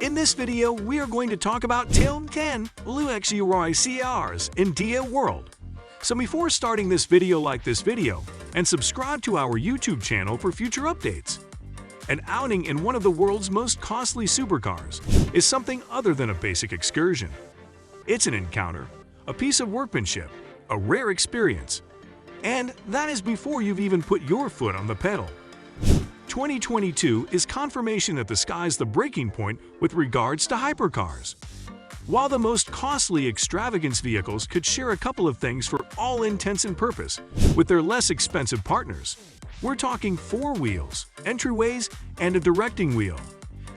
In this video, we are going to talk about top 10 rolls-royce cars in the world. So before starting this video, like this video and subscribe to our YouTube channel for future updates. An outing in one of the world's most costly supercars is something other than a basic excursion. It's an encounter, a piece of workmanship, a rare experience, and that is before you've even put your foot on the pedal. 2022 is confirmation that the sky's the breaking point with regards to hypercars. While the most costly extravagance vehicles could share a couple of things for all intents and purpose with their less expensive partners, we're talking four wheels, entryways, and a directing wheel.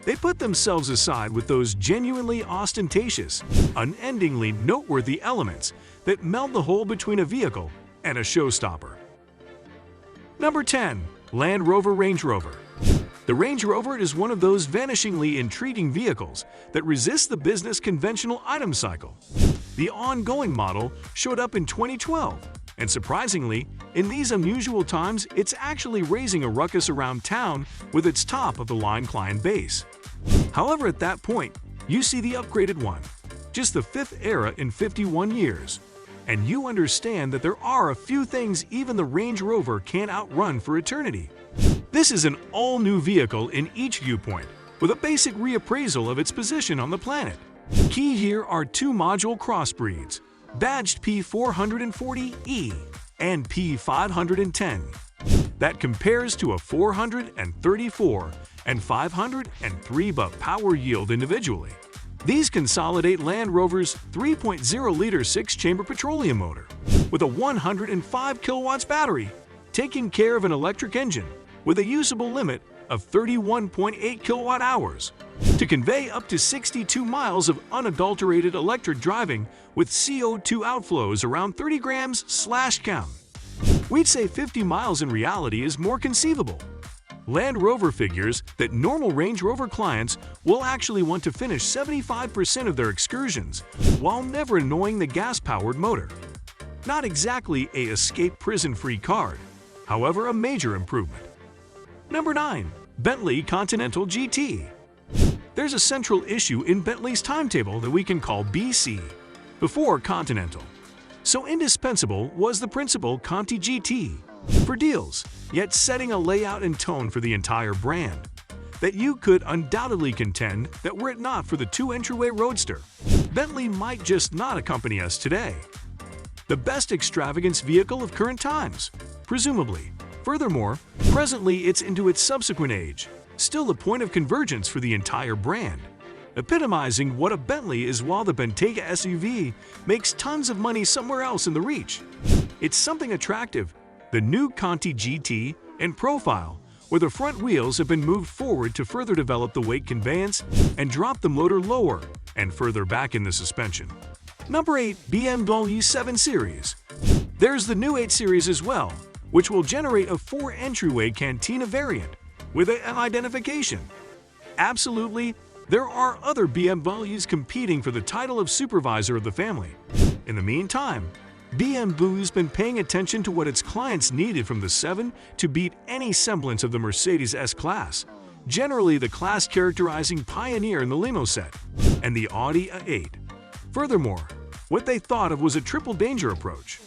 They put themselves aside with those genuinely ostentatious, unendingly noteworthy elements that meld the whole between a vehicle and a showstopper. Number 10. Land Rover Range Rover. The Range Rover is one of those vanishingly intriguing vehicles that resists the business conventional item cycle. The ongoing model showed up in 2012, and surprisingly, in these unusual times, it's actually raising a ruckus around town with its top-of-the-line client base. However, at that point, you see the upgraded one, just the fifth era in 51 years, and you understand that there are a few things even the Range Rover can't outrun for eternity. This is an all-new vehicle in each viewpoint, with a basic reappraisal of its position on the planet. Key here are two module crossbreeds, badged P440E and P510, that compares to a 434 and 503 buck power yield individually. These consolidate Land Rover's 3.0-liter 6-chamber petroleum motor with a 105 kilowatts battery, taking care of an electric engine with a usable limit of 31.8 kilowatt-hours to convey up to 62 miles of unadulterated electric driving with CO2 outflows around 30 grams/count. We'd say 50 miles in reality is more conceivable. Land Rover figures that normal Range Rover clients will actually want to finish 75% of their excursions while never annoying the gas-powered motor. Not exactly a escape prison-free card, however a major improvement. Number 9. Bentley Continental GT. There's a central issue in Bentley's timetable that we can call BC, before Continental. So indispensable was the principal Conti GT for deals, yet setting a layout and tone for the entire brand that you could undoubtedly contend that were it not for the two entryway Roadster, Bentley might just not accompany us today. The best extravagance vehicle of current times, presumably. Furthermore, presently it's into its subsequent age, still the point of convergence for the entire brand, epitomizing what a Bentley is while the Bentayga SUV makes tons of money somewhere else in the reach. It's something attractive, the new Conti GT and profile, where the front wheels have been moved forward to further develop the weight conveyance and drop the motor lower and further back in the suspension. Number 8. BMW 7 Series. There's the new 8 Series as well, which will generate a 4-entryway Cantina variant with an identification. Absolutely, there are other BMWs competing for the title of supervisor of the family. In the meantime, BMW's been paying attention to what its clients needed from the 7 to beat any semblance of the Mercedes S-Class, generally the class characterizing pioneer in the limo set, and the Audi A8. Furthermore, what they thought of was a triple danger approach.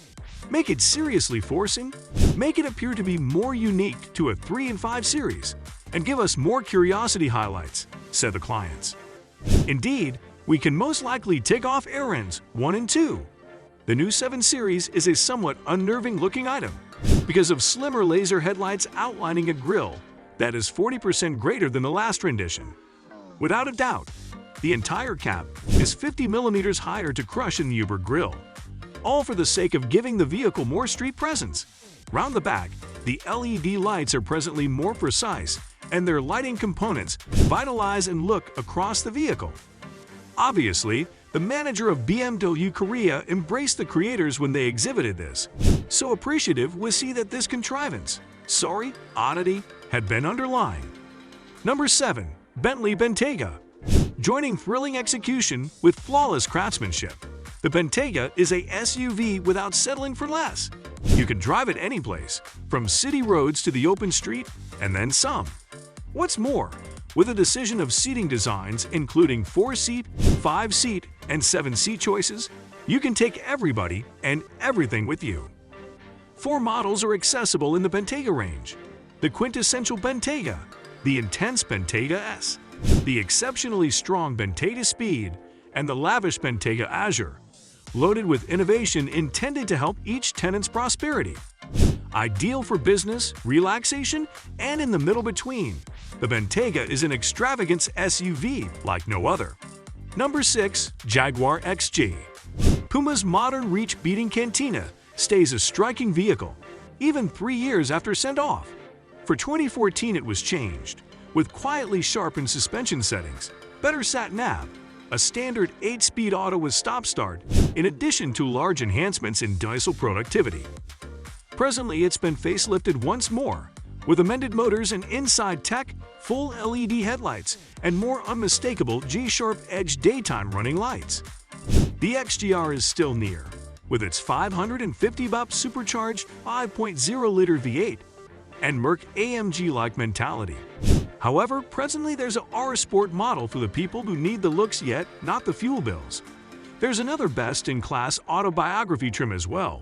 Make it seriously forcing, make it appear to be more unique to a 3 and 5 Series, and give us more curiosity highlights, said the clients. Indeed, we can most likely take off errands 1 and 2. The new 7 Series is a somewhat unnerving-looking item because of slimmer laser headlights outlining a grille that is 40% greater than the last rendition. Without a doubt, the entire cap is 50 millimeters higher to crush in the Uber grille, all for the sake of giving the vehicle more street presence. Round the back, the LED lights are presently more precise, and their lighting components vitalize and look across the vehicle. Obviously, the manager of BMW Korea embraced the creators when they exhibited this, so appreciative was he that this contrivance, oddity, had been underlined. Number 7. Bentley Bentayga. Joining thrilling execution with flawless craftsmanship, the Bentayga is a SUV without settling for less. You can drive it any place, from city roads to the open street, and then some. What's more, With a decision of seating designs including 4-seat, 5-seat, and 7-seat choices, you can take everybody and everything with you. 4 models are accessible in the Bentayga range: the quintessential Bentayga, the intense Bentayga S, the exceptionally strong Bentayga Speed, and the lavish Bentayga Azure, loaded with innovation intended to help each tenant's prosperity. Ideal for business, relaxation, and in the middle between, the Bentayga is an extravagance SUV like no other. Number 6. Jaguar XJ. Puma's modern reach-beating Cantina stays a striking vehicle, even 3 years after send-off. For 2014 it was changed, with quietly sharpened suspension settings, better sat-nav, a standard 8-speed auto with stop-start, in addition to large enhancements in diesel productivity. Presently, it's been facelifted once more, with amended motors and inside tech, full LED headlights, and more unmistakable G-Sharp Edge daytime running lights. The XJR is still near, with its 550 bp supercharged 5.0-liter V8 and Merc AMG-like mentality. However, presently there's a R-Sport model for the people who need the looks yet not the fuel bills. There's another best-in-class autobiography trim as well,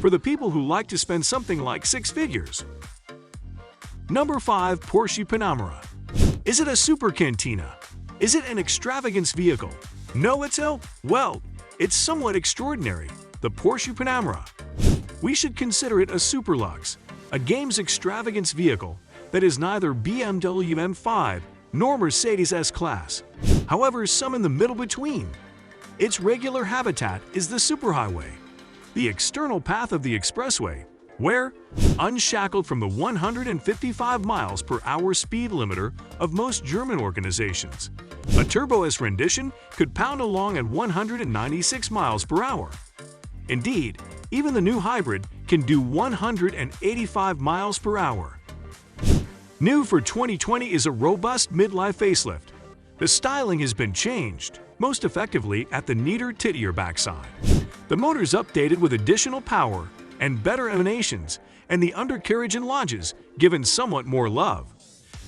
for the people who like to spend something like 6 figures. Number 5. Porsche Panamera. Is it a super cantina? Is it an extravagance vehicle? No, it's somewhat extraordinary, the Porsche Panamera. We should consider it a superlux, a game's extravagance vehicle that is neither BMW M5 nor Mercedes S-Class, however some in the middle between. Its regular habitat is the superhighway, the external path of the expressway, where, unshackled from the 155 miles per hour speed limiter of most German organizations, a Turbo S rendition could pound along at 196 miles per hour. Indeed, even the new hybrid can do 185 miles per hour. New for 2020 is a robust midlife facelift. The styling has been changed, most effectively at the neater, tittier backside. The motor's updated with additional power and better emanations, and the undercarriage and lodges given somewhat more love.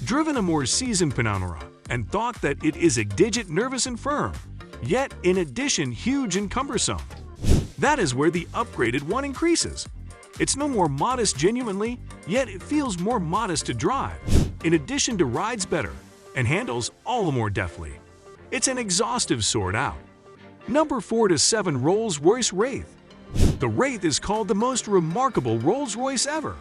Driven a more seasoned Panamera and thought that it is a digit nervous and firm, yet in addition huge and cumbersome. That is where the upgraded one increases. It's no more modest genuinely, yet it feels more modest to drive, in addition to rides better and handles all the more deftly. It's an exhaustive sort out. Number 4 to 7. Rolls-Royce Wraith. The Wraith is called the most remarkable Rolls-Royce ever.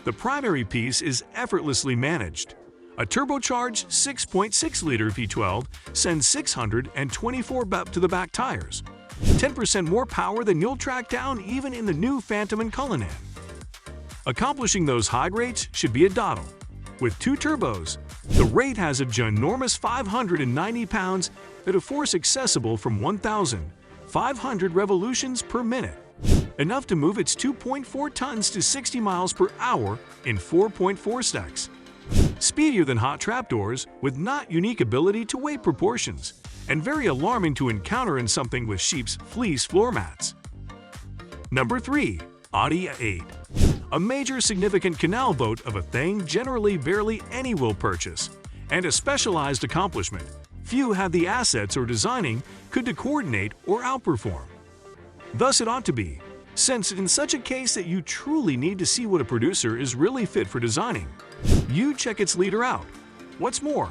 The primary piece is effortlessly managed. A turbocharged 6.6-liter V12 sends 624 bp to the back tires, 10% more power than you'll track down even in the new Phantom and Cullinan. Accomplishing those high rates should be a doddle. With 2 turbos, the Wraith has a ginormous 590 pounds at a force accessible from 1,500 revolutions per minute, enough to move its 2.4 tons to 60 miles per hour in 4.4 seconds. Speedier than hot trapdoors, with not unique ability to weight proportions, and very alarming to encounter in something with sheep's fleece floor mats. Number 3. Audi A8. A major significant canal boat of a thing generally barely any will purchase, and a specialized accomplishment few have the assets or designing could to coordinate or outperform. Thus it ought to be, since in such a case that you truly need to see what a producer is really fit for designing, you check its leader out. What's more,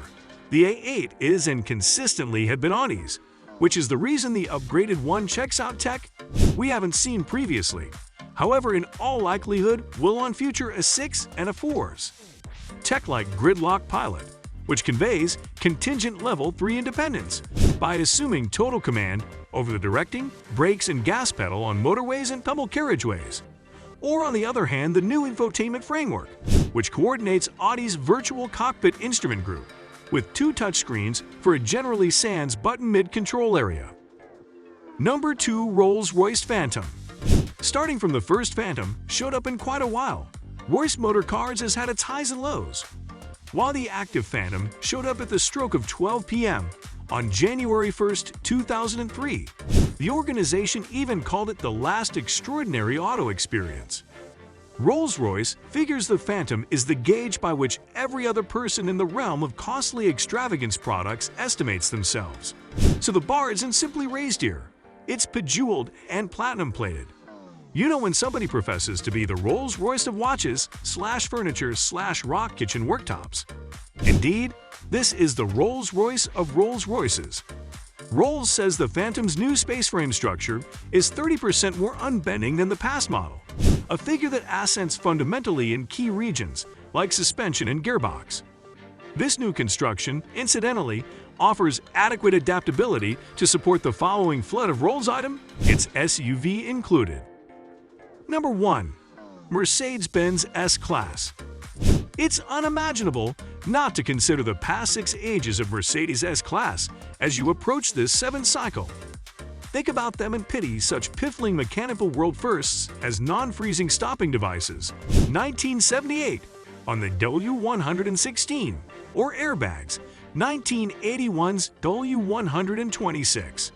the A8 is and consistently have been Audi's, which is the reason the upgraded one checks out tech we haven't seen previously. However, in all likelihood will on future A6 and A4s. Tech like Gridlock Pilot, which conveys contingent level 3 independence by assuming total command over the directing, brakes, and gas pedal on motorways and public carriageways. Or on the other hand, the new infotainment framework, which coordinates Audi's virtual cockpit instrument group, with 2 touchscreens for a generally sans button mid-control area. Number 2. Rolls-Royce Phantom. Starting from the first Phantom showed up in quite a while, Royce Motor Cars has had its highs and lows. While the active Phantom showed up at the stroke of 12 p.m. on January 1, 2003, the organization even called it the last extraordinary auto experience. Rolls-Royce figures the Phantom is the gauge by which every other person in the realm of costly extravagance products estimates themselves. So the bar isn't simply raised here, it's bejeweled and platinum-plated. You know when somebody professes to be the Rolls-Royce of watches / furniture / rock kitchen worktops. Indeed, this is the Rolls-Royce of Rolls-Royces. Rolls says the Phantom's new space frame structure is 30% more unbending than the past model, a figure that accents fundamentally in key regions like suspension and gearbox. This new construction, incidentally, offers adequate adaptability to support the following flood of Rolls item, its SUV included. Number 1. Mercedes-Benz S-Class. It's unimaginable not to consider the past 6 ages of Mercedes S-Class as you approach this 7th cycle. Think about them and pity such piffling mechanical world firsts as non-freezing stopping devices, 1978 on the W116, or airbags, 1981's W126.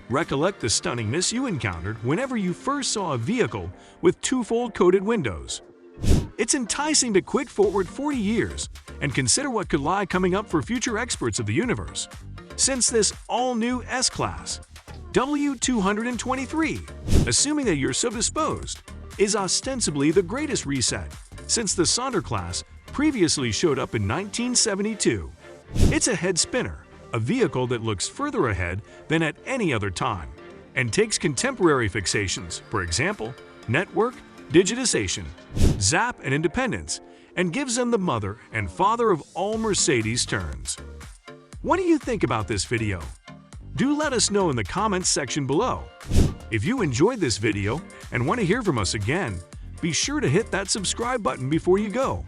Recollect the stunningness you encountered whenever you first saw a vehicle with twofold coated windows. It's enticing to quick forward 40 years and consider what could lie coming up for future experts of the universe. Since this all-new S-Class, W223, assuming that you're so disposed, is ostensibly the greatest reset since the Sonder class previously showed up in 1972. It's a head spinner, a vehicle that looks further ahead than at any other time, and takes contemporary fixations, for example, network, digitization, zap, and independence, and gives them the mother and father of all Mercedes turns. What do you think about this video? Do let us know in the comments section below. If you enjoyed this video and want to hear from us again, be sure to hit that subscribe button before you go